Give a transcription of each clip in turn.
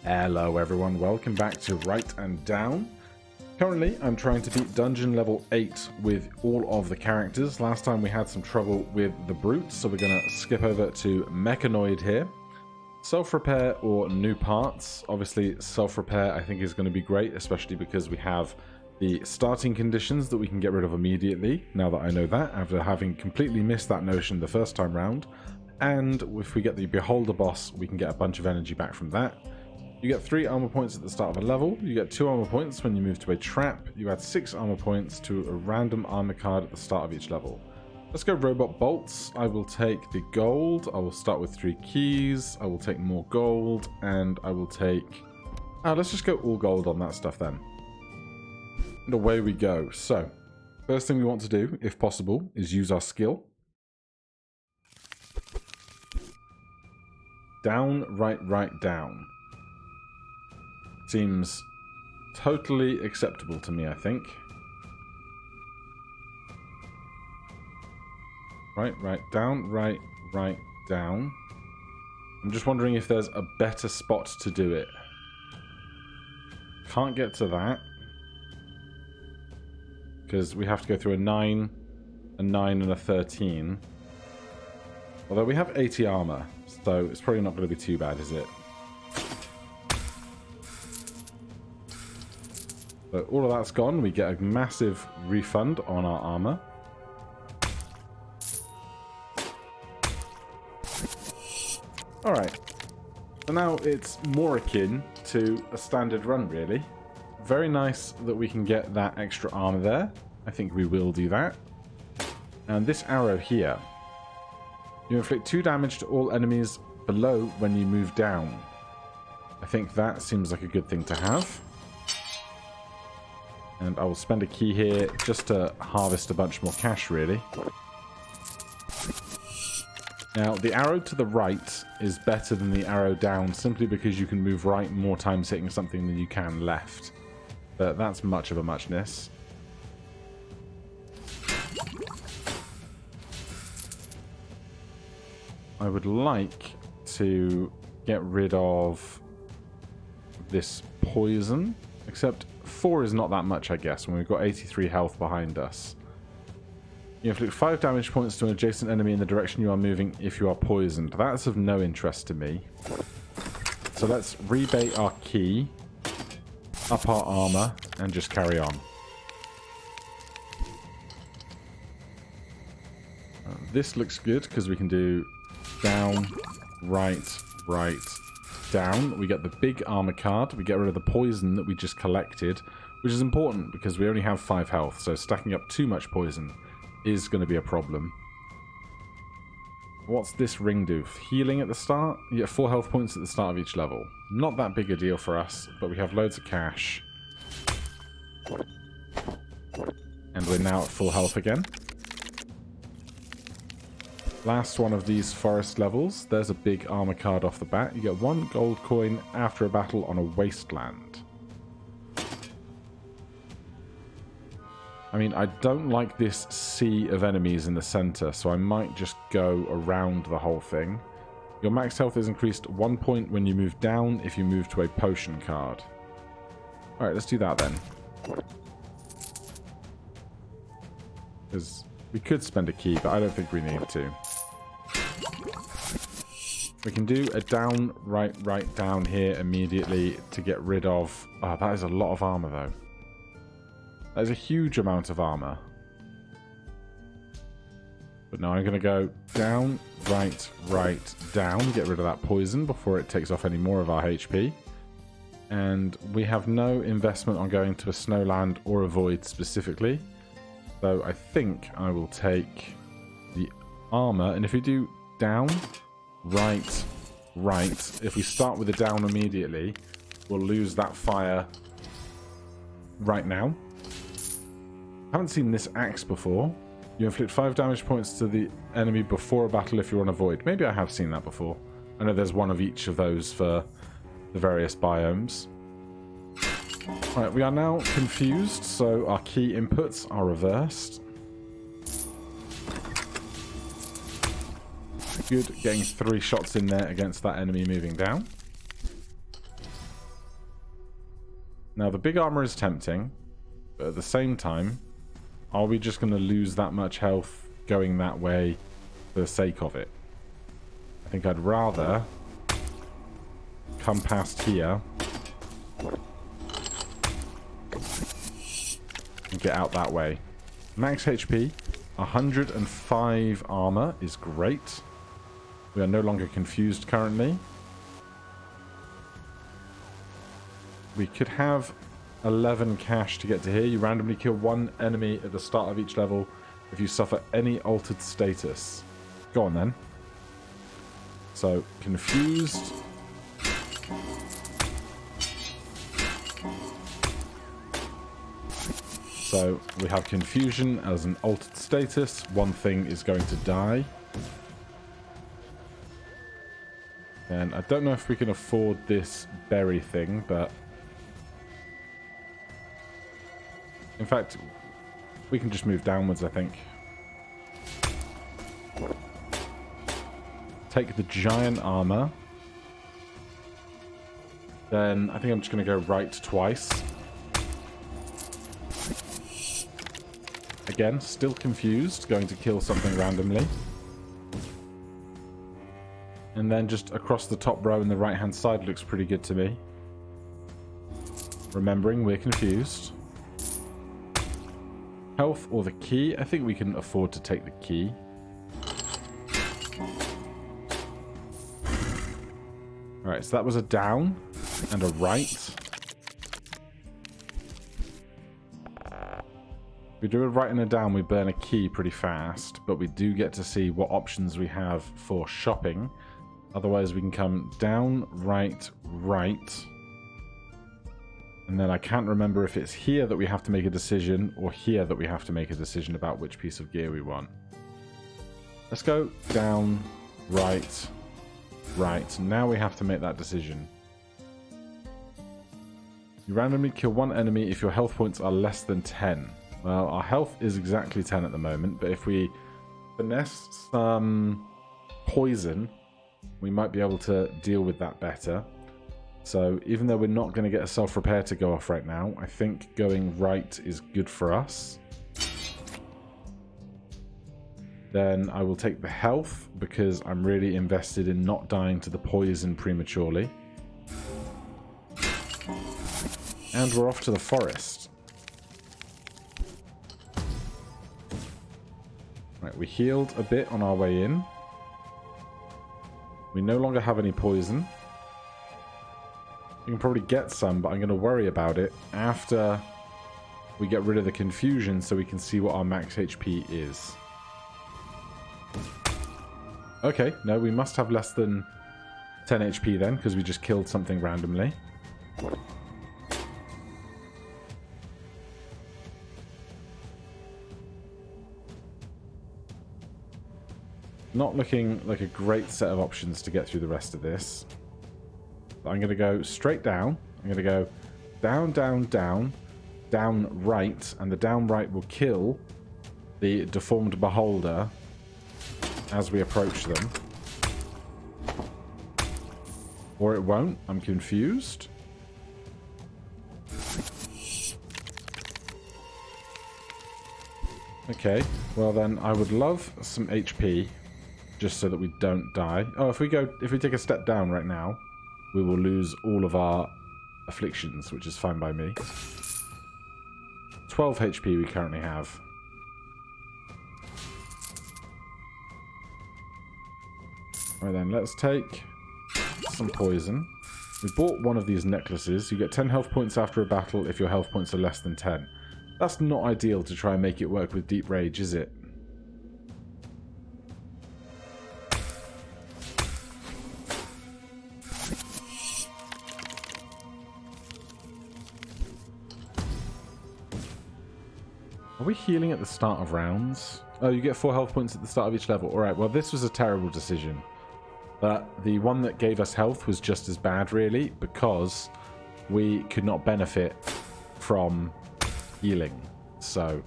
Hello everyone, welcome back to Right and Down. Currently I'm trying to beat dungeon level 8 with all of the characters. Last time we had some trouble with the brutes, so we're going to skip over to Mechanoid here. Self-repair or new parts. Obviously self-repair I think is going to be great, especially because we have the starting conditions that we can get rid of immediately, now that I know that, after having completely missed that notion the first time round. And if we get the Beholder boss, we can get a bunch of energy back from that. You get 3 armor points at the start of a level, you get 2 armor points when you move to a trap, you add 6 armor points to a random armor card at the start of each level. Let's go robot bolts. I will take the gold, I will start with 3 keys, I will take more gold, and I will take... let's just go all gold on that stuff then. And away we go. So, first thing we want to do, if possible, is use our skill. Down, right, down. Seems totally acceptable to me, I think. Right, down, right, down. I'm just wondering if there's a better spot to do it. Can't get to that. Because we have to go through a 9, a 9, and a 13. Although we have 80 armor, so it's probably not going to be too bad, is it? So all of that's gone. We get a massive refund on our armor. Alright. So now it's more akin to a standard run, really. Very nice that we can get that extra armor there. I think we will do that. And this arrow here. You inflict 2 damage to all enemies below when you move down. I think that seems like a good thing to have. And I will spend a key here just to harvest a bunch more cash, really. Now, the arrow to the right is better than the arrow down, simply because you can move right more times hitting something than you can left. But that's much of a muchness. I would like to get rid of this poison, except 4 is not that much, I guess, when we've got 83 health behind us. You inflict 5 damage points to an adjacent enemy in the direction you are moving if you are poisoned. That's of no interest to me. So let's rebate our key, up our armor, and just carry on. This looks good because we can do down, right, down. We get the big armor card. We get rid of the poison that we just collected, which is important because we only have 5 health, so stacking up too much poison is going to be a problem. What's this ring do? Healing at the start? You get 4 health points at the start of each level. Not that big a deal for us, but we have loads of cash. And we're now at full health again. Last one of these forest levels. There's a big armor card off the bat. You get 1 gold coin after a battle on a wasteland. I mean, I don't like this sea of enemies in the center, so I might just go around the whole thing. Your max health is increased 1 point when you move down if you move to a potion card. Alright, let's do that then. Because we could spend a key, but I don't think we need to. We can do a down, right, down here immediately to get rid of... Oh, that is a lot of armor, though. That is a huge amount of armor. But now I'm going to go down, right, down. Get rid of that poison before it takes off any more of our HP. And we have no investment on going to a snowland or a void specifically. So I think I will take the armor. And if we do down, right, if we start with the down immediately, we'll lose that fire right now. I haven't seen this axe before. You inflict 5 damage points to the enemy before a battle if you're on a void. Maybe I have seen that before. I know there's one of each of those for the various biomes. Right, we are now confused, so our key inputs are reversed. Good, getting 3 shots in there against that enemy moving down. Now, the big armor is tempting, but at the same time, are we just going to lose that much health going that way for the sake of it? I think I'd rather come past here and get out that way. Max HP, 105 armor is great. We are no longer confused currently. We could have 11 cash to get to here. You randomly kill one enemy at the start of each level if you suffer any altered status. Go on then. So, confused. So, we have confusion as an altered status. One thing is going to die. And I don't know if we can afford this berry thing, but... in fact, we can just move downwards, I think. Take the giant armor. Then I think I'm just going to go right twice. Again, still confused, going to kill something randomly. And then just across the top row in the right-hand side looks pretty good to me. Remembering, we're confused. Health or the key? I think we can afford to take the key. Alright, so that was a down and a right. If we do a right and a down, we burn a key pretty fast, but we do get to see what options we have for shopping. Otherwise, we can come down, right, right. And then I can't remember if it's here that we have to make a decision or here that we have to make a decision about which piece of gear we want. Let's go down, right, right. Now we have to make that decision. You randomly kill one enemy if your health points are less than 10. Well, our health is exactly 10 at the moment, but if we finesse some poison, we might be able to deal with that better. So even though we're not going to get a self-repair to go off right now, I think going right is good for us. Then I will take the health because I'm really invested in not dying to the poison prematurely. And we're off to the forest. Right, we healed a bit on our way in. We no longer have any poison. You can probably get some, but I'm going to worry about it after we get rid of the confusion so we can see what our max HP is. Okay, no, we must have less than 10 HP then, because we just killed something randomly. Not looking like a great set of options to get through the rest of this. I'm going to go straight down. I'm going to go down, down, down, down right, and the down right will kill the deformed beholder as we approach them. Or it won't. I'm confused. Okay, well then I would love some HP just so that we don't die. Oh, if we take a step down right now, we will lose all of our afflictions, which is fine by me. 12 HP we currently have. Right then, let's take some poison. We bought one of these necklaces. You get 10 health points after a battle if your health points are less than 10. That's not ideal to try and make it work with Deep Rage, is it? Are we healing at the start of rounds? Oh, you get 4 health points at the start of each level. Alright, well this was a terrible decision. But the one that gave us health was just as bad, really, because we could not benefit from healing. So,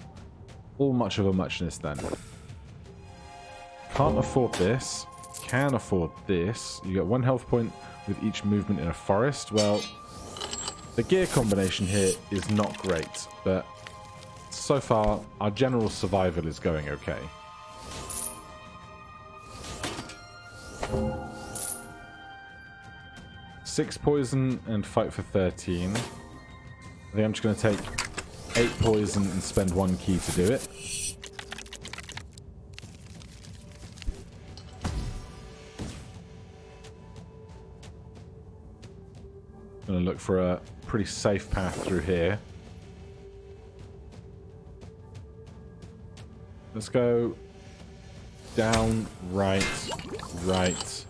all much of a muchness then. Can't afford this. Can afford this. You get 1 health point with each movement in a forest. Well, The gear combination here is not great, but so far our general survival is going okay. Six poison and fight for 13. I think I'm just going to take 8 poison and spend 1 key to do it. Going to look for a pretty safe path through here. Let's go down, right, right.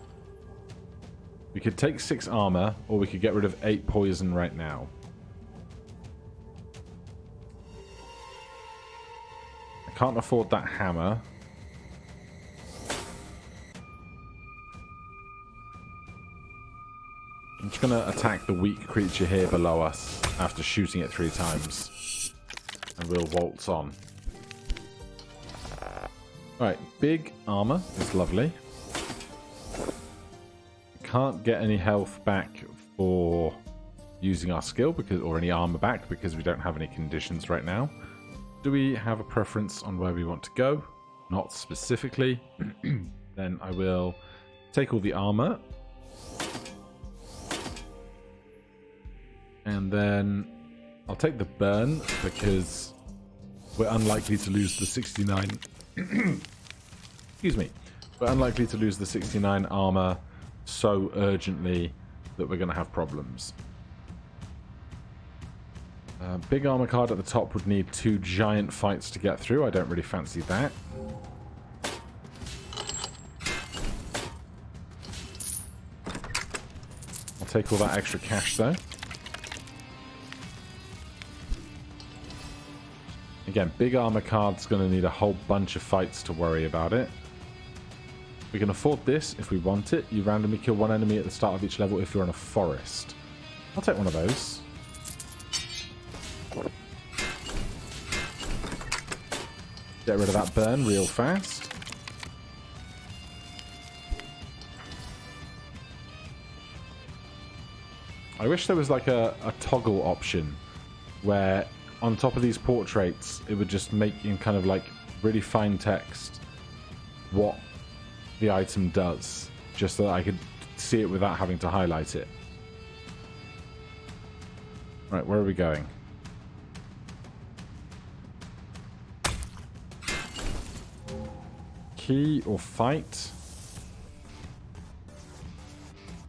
We could take 6 armor, or we could get rid of 8 poison right now. I can't afford that hammer. I'm just going to attack the weak creature here below us after shooting it 3 times. And we'll waltz on. Alright, big armor is lovely. Can't get any health back for using our skill, because, or any armor back, because we don't have any conditions right now. Do we have a preference on where we want to go? Not specifically. Then I will take all the armor. And then I'll take the burn, because we're unlikely to lose the 69... Excuse me. We're unlikely to lose the 69 armor so urgently that we're going to have problems. Big armor card at the top would need 2 giant fights to get through. I don't really fancy that. I'll take all that extra cash though. Again, big armor card's going to need a whole bunch of fights to worry about it. We can afford this if we want it. You randomly kill 1 enemy at the start of each level if you're in a forest. I'll take one of those. Get rid of that burn real fast. I wish there was like a toggle option where on top of these portraits it would just make in kind of like really fine text what the item does, just so that I could see it without having to highlight it. Right, where are we going? Key or fight?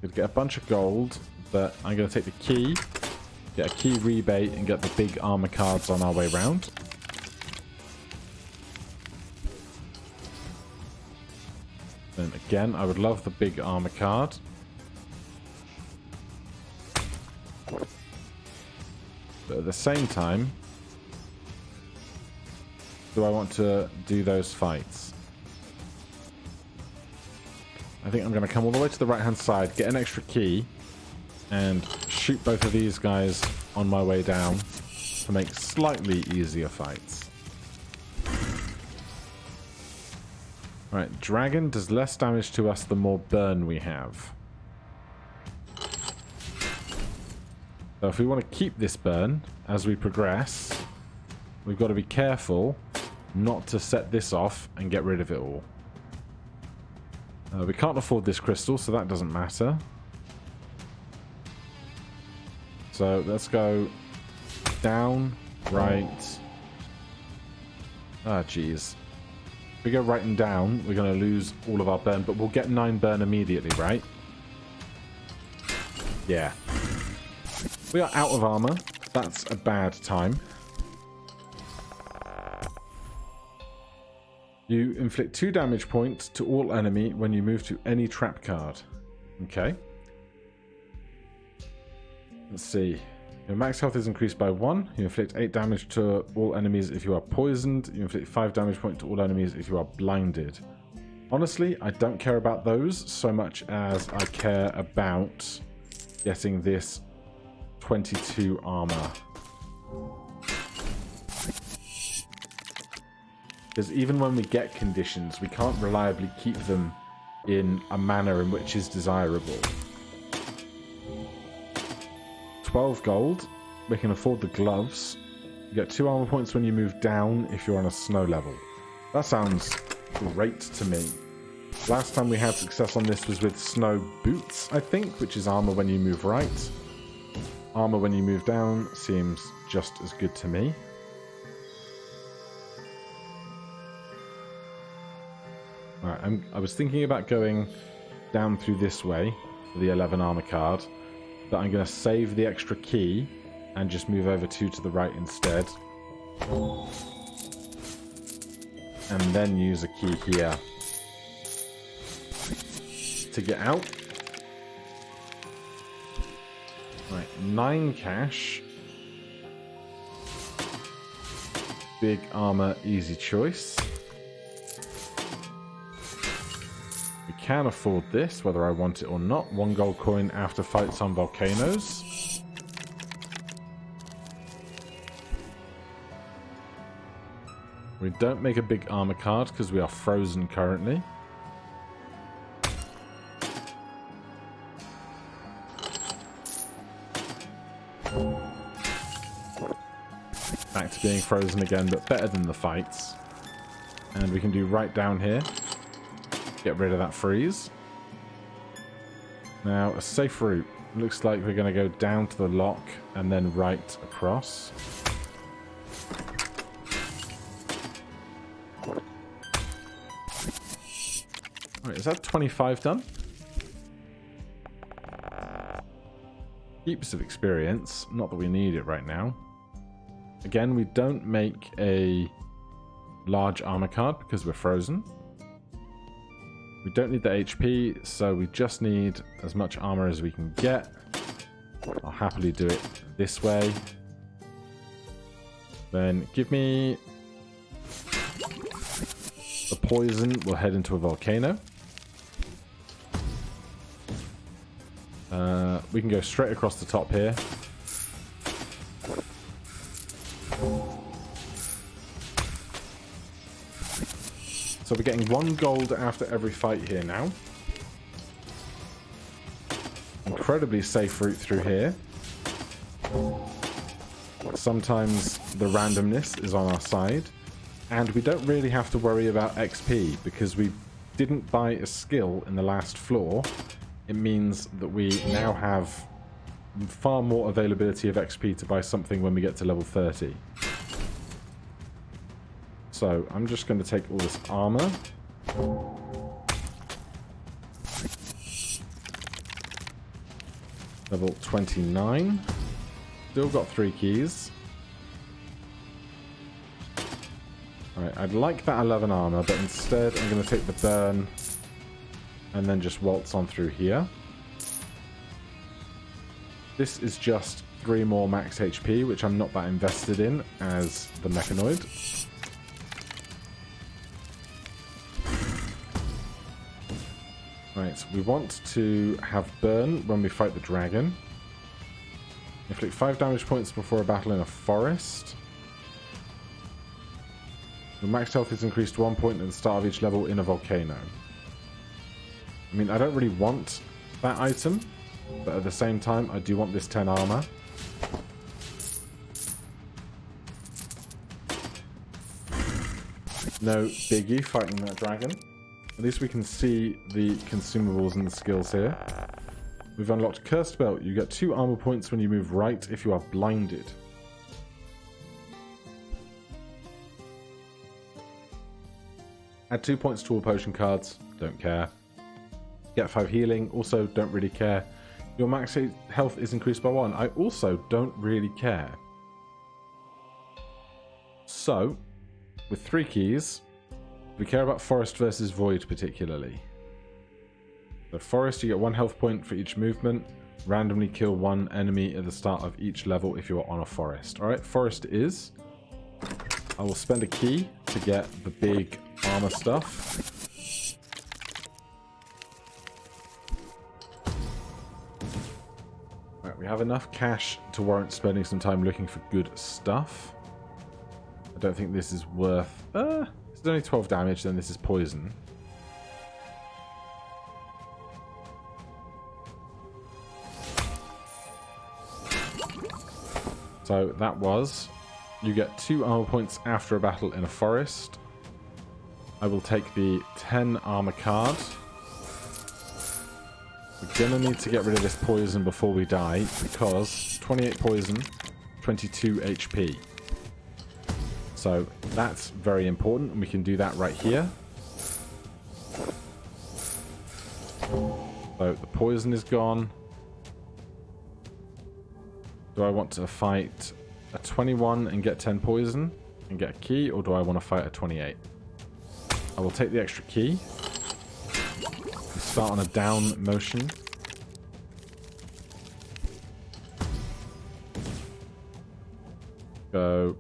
Could get a bunch of gold, but I'm going to take the key, get a key rebate, and get the big armor cards on our way round. Then again, I would love the big armor card. But at the same time, do I want to do those fights? I think I'm going to come all the way to the right hand side, get an extra key, and shoot both of these guys on my way down to make slightly easier fights. Right, dragon does less damage to us the more burn we have. So if we want to keep this burn as we progress, we've got to be careful not to set this off and get rid of it all. We can't afford this crystal, so that doesn't matter. So let's go down, right. Ah, jeez. If we go right and down, we're going to lose all of our burn, but we'll get 9 burn immediately, right? Yeah. We are out of armor. That's a bad time. You inflict 2 damage points to all enemy when you move to any trap card. Okay. Let's see. Your max health is increased by 1. You inflict 8 damage to all enemies if you are poisoned. You inflict 5 damage points to all enemies if you are blinded. Honestly, I don't care about those so much as I care about getting this 22 armor. Because even when we get conditions, we can't reliably keep them in a manner in which is desirable. 12 gold. We can afford the gloves. You get 2 armor points when you move down if you're on a snow level. That sounds great to me. Last time we had success on this was with snow boots, I think, which is armor when you move right. Armor when you move down seems just as good to me. Alright, I was thinking about going down through this way for the 11 armor card, but I'm going to save the extra key and just move over 2 to the right instead. And then use a key here to get out. Right, 9 cash. Big armor, easy choice. We can afford this, whether I want it or not. 1 gold coin after fights on volcanoes. We don't make a big armor card because we are frozen currently. Back to being frozen again, but better than the fights. And we can do right down here. Get rid of that freeze. Now, a safe route. Looks like we're going to go down to the lock and then right across. Is that 25 done? Heaps of experience. Not that we need it right now. Again, we don't make a large armor card because we're frozen. We don't need the HP, so we just need as much armor as we can get. I'll happily do it this way. Then give me the poison. We'll head into a volcano. We can go straight across the top here. So we're getting 1 gold after every fight here now. Incredibly safe route through here. Sometimes the randomness is on our side. And we don't really have to worry about XP because we didn't buy a skill in the last floor. It means that we now have far more availability of XP to buy something when we get to level 30. So I'm just going to take all this armor. Level 29. Still got 3 keys. Alright, I'd like that 11 armor, but instead I'm going to take the burn and then just waltz on through here. This is just 3 more max HP, which I'm not that invested in as the Mechanoid. Right, we want to have burn when we fight the dragon. Inflict 5 damage points before a battle in a forest. Your max health is increased 1 point at the start of each level in a volcano. I mean, I don't really want that item, but at the same time, I do want this 10 armor. No biggie fighting that dragon. At least we can see the consumables and the skills here. We've unlocked Cursed Belt. You get 2 armor points when you move right if you are blinded. Add 2 points to all potion cards. Don't care. Get 5 healing. Also don't really care. Your max health is increased by 1. I also don't really care. So, with 3 keys, we care about Forest versus Void particularly. The Forest, you get 1 health point for each movement. Randomly kill 1 enemy at the start of each level if you are on a forest. Alright, Forest is. I will spend a key to get the big armor stuff. Right, we have enough cash to warrant spending some time looking for good stuff. I don't think this is worth... it's only 12 damage, then this is poison. So that was, you get 2 armor points after a battle in a forest. I will take the 10 armor card. We're going to need to get rid of this poison before we die, because 28 poison, 22 HP. So that's very important, and we can do that right here. So the poison is gone. Do I want to fight a 21 and get 10 poison and get a key, or do I want to fight a 28? I will take the extra key. We start on a down motion. Go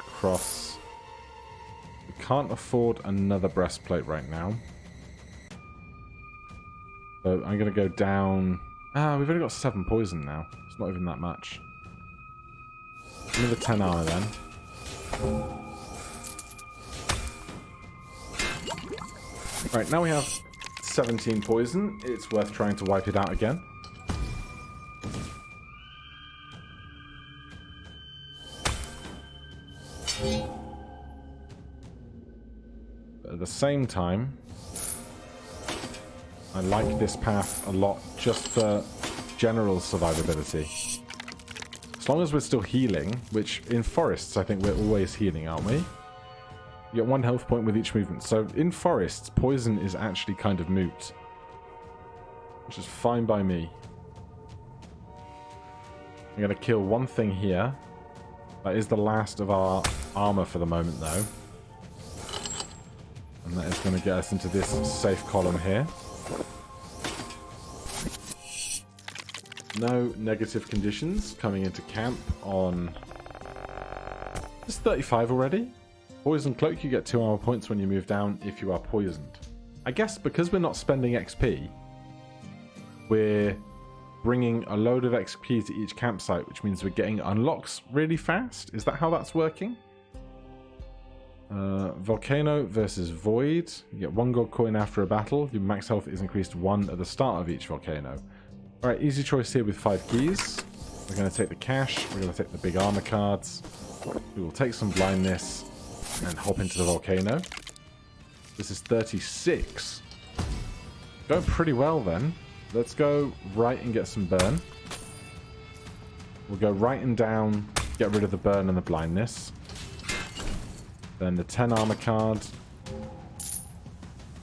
across. We can't afford another breastplate right now. So I'm going to go down. Ah, we've only got 7 poison now. It's not even that much. Another 10 armor then. Right, now we have 17 poison. It's worth trying to wipe it out again. But at the same time, I like this path a lot just for general survivability. As long as we're still healing, which in forests I think we're always healing, aren't we? You get 1 health point with each movement. So in forests, poison is actually kind of moot. Which is fine by me. I'm going to kill one thing here. That is the last of our armor for the moment, though. And that is going to get us into this safe column here. No negative conditions coming into camp on... It's 35 already. Poison Cloak, you get 2 armor points when you move down if you are poisoned. I guess because we're not spending XP, we're bringing a load of XP to each campsite, which means we're getting unlocks really fast. Is that how that's working? Volcano versus Void. You get 1 gold coin after a battle. Your max health is increased 1 at the start of each volcano. Alright, easy choice here with 5 keys. We're going to take the cash. We're going to take the big armor cards. We will take some blindness and hop into the volcano. This is 36. Going pretty well then. Let's go right and get some burn. We'll go right and down, get rid of the burn and the blindness. Then the 10 armor card.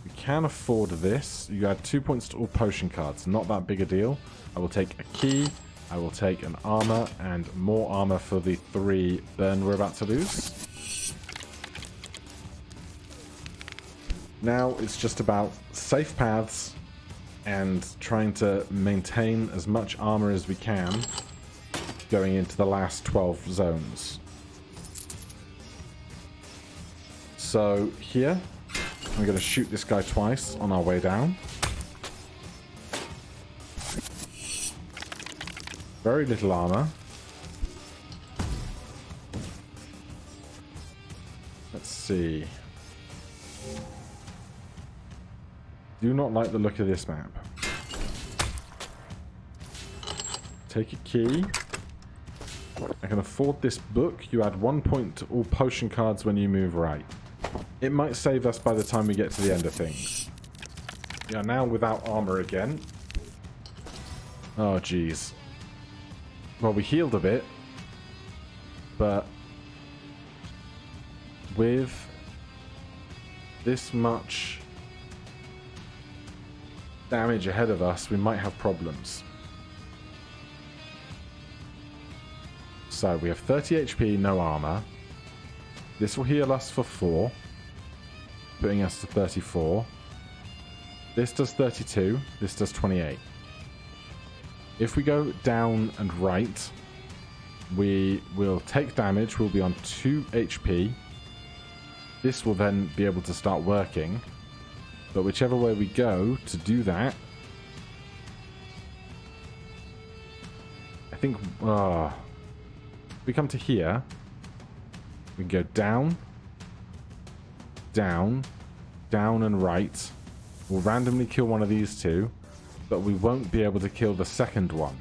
We can afford this. You add 2 points to all potion cards. Not that big a deal. I will take a key. I will take an armor and more armor for the 3 burn we're about to lose. Now it's just about safe paths and trying to maintain as much armor as we can going into the last 12 zones. So here, I'm going to shoot this guy twice on our way down. Very little armor. Let's see. Do not like the look of this map. Take a key. I can afford this book. You add 1 point to all potion cards when you move right. It might save us by the time we get to the end of things. We are now without armor again. Oh, jeez. Well, we healed a bit. But with this much damage ahead of us, we might have problems. So we have 30 HP, no armor. This will heal us for 4, putting us to 34. This does 32, this does 28. If we go down and right, we will take damage, we'll be on 2 HP. This will then be able to start working. But whichever way we go to do that, I think if we come to here, we can go down, down, down and right. We'll randomly kill one of these 2, but we won't be able to kill the second one.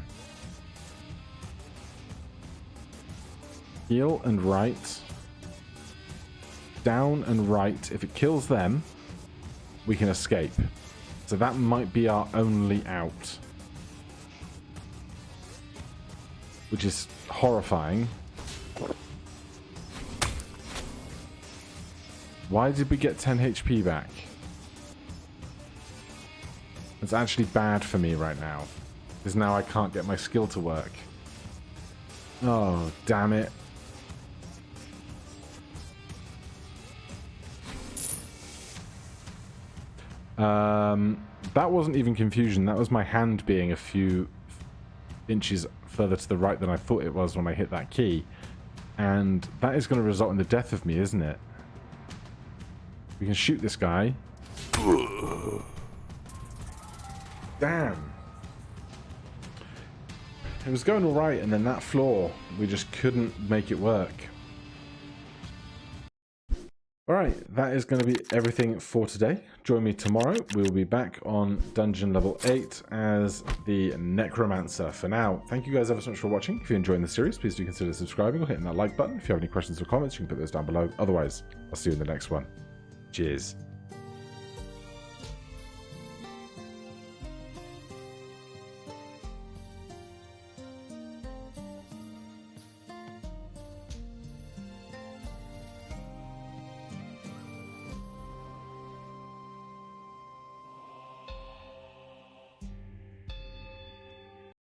Heal and right. Down and right. If it kills them, we can escape. So that might be our only out. Which is horrifying. Why did we get 10 HP back? It's actually bad for me right now. Because now I can't get my skill to work. Oh, damn it. That wasn't even confusion. That was my hand being a few inches further to the right than I thought it was when I hit that key. And that is going to result in the death of me, isn't it? We can shoot this guy. Damn. It was going alright, and then that floor, we just couldn't make it work. Alright, that is going to be everything for today. Join me tomorrow. We will be back on Dungeon level 8 as the Necromancer. For now, thank you guys ever so much for watching. If you're enjoying the series, please do consider subscribing or hitting that like button. If you have any questions or comments, you can put those down below. Otherwise, I'll see you in the next one. Cheers.